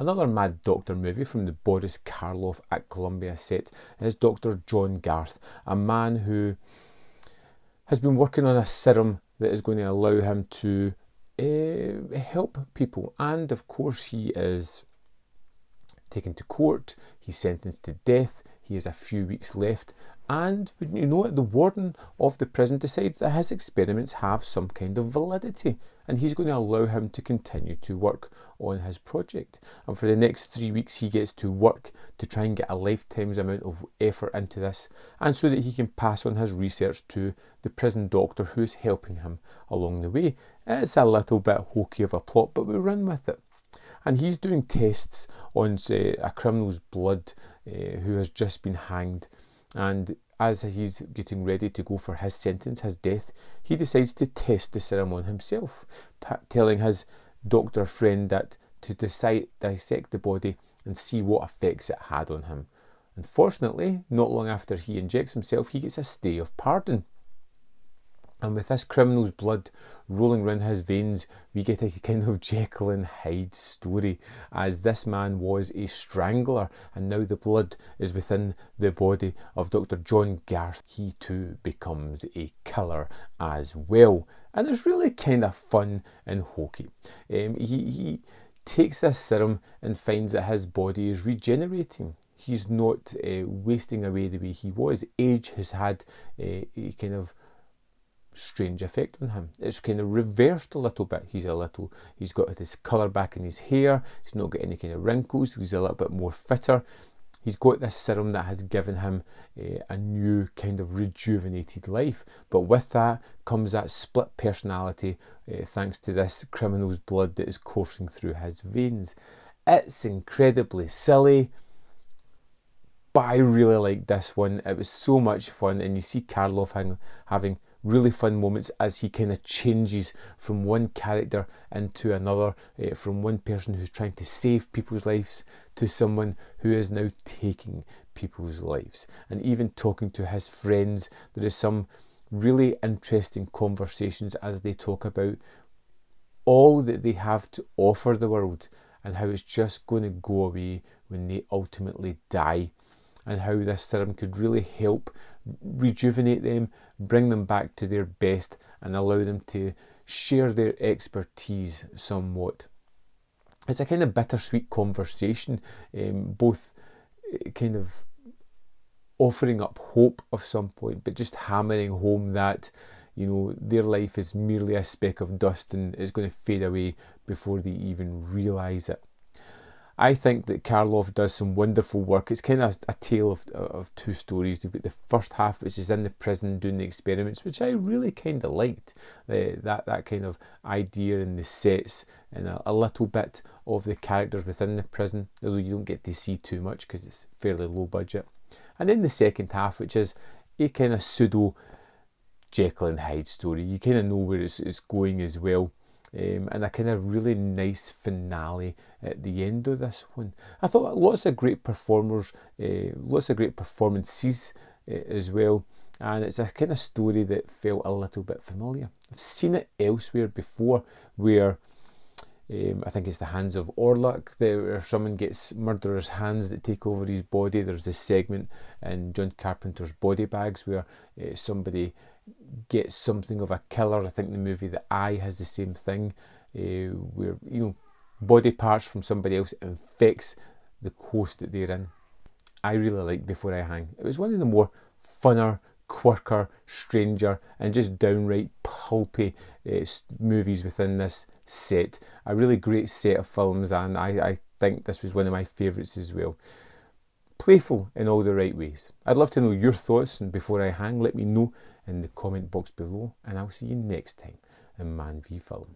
Another Mad Doctor movie from the Boris Karloff at Columbia set is Dr. John Garth, a man who has been working on a serum that is going to allow him to help people. And of course he is taken to court, he's sentenced to death, he has a few weeks left, and you know what, the warden of the prison decides that his experiments have some kind of validity, and he's going to allow him to continue to work on his project. And for the next 3 weeks he gets to work to try and get a lifetime's amount of effort into this, and so that he can pass on his research to the prison doctor who's helping him along the way. It's a little bit hokey of a plot, but we run with it. And he's doing tests on a criminal's blood who has just been hanged. And as he's getting ready to go for his sentence, his death, he decides to test the serum on himself, telling his doctor friend that to dissect the body and see what effects it had on him. Unfortunately, not long after he injects himself, he gets a stay of pardon. And with this criminal's blood rolling round his veins, we get a kind of Jekyll and Hyde story, as this man was a strangler and now the blood is within the body of Dr. John Garth. He too becomes a killer as well. And it's really kind of fun and hokey. He takes this serum and finds that his body is regenerating. He's not wasting away the way he was. Age has had a kind of strange effect on him. It's kind of reversed a little bit. He's got his colour back in his hair. He's not got any kind of wrinkles. He's a little bit more fitter. He's got this serum that has given him a new kind of rejuvenated life. But with that comes that split personality thanks to this criminal's blood that is coursing through his veins. It's incredibly silly, but I really like this one. It was so much fun, and you see Karloff having really fun moments as he kind of changes from one character into another, from one person who's trying to save people's lives to someone who is now taking people's lives. And even talking to his friends, there is some really interesting conversations as they talk about all that they have to offer the world and how it's just going to go away when they ultimately die, and how this serum could really help rejuvenate them, bring them back to their best, and allow them to share their expertise somewhat. It's a kind of bittersweet conversation, both kind of offering up hope of some point, but just hammering home that, you know, their life is merely a speck of dust and is going to fade away before they even realise it. I think that Karloff does some wonderful work. It's kind of a tale of two stories. You've got the first half, which is in the prison doing the experiments, which I really kind of liked. That kind of idea in the sets and a little bit of the characters within the prison, although you don't get to see too much because it's fairly low budget. And then the second half, which is a kind of pseudo Jekyll and Hyde story. You kind of know where it's going as well. And a kind of really nice finale at the end of this one. I thought lots of great performers, lots of great performances as well, and it's a kind of story that felt a little bit familiar. I've seen it elsewhere before, where I think it's The Hands of Orlok, where someone gets murderer's hands that take over his body. There's this segment in John Carpenter's Body Bags where somebody gets something of a killer. I think the movie The Eye has the same thing, where, you know, body parts from somebody else infects the host that they're in. I really liked Before I Hang. It was one of the more funner, quirker, stranger, and just downright pulpy movies within this set. A really great set of films, and I think this was one of my favourites as well. Playful in all the right ways. I'd love to know your thoughts on Before I Hang. Let me know in the comment box below, and I'll see you next time in Man v Film.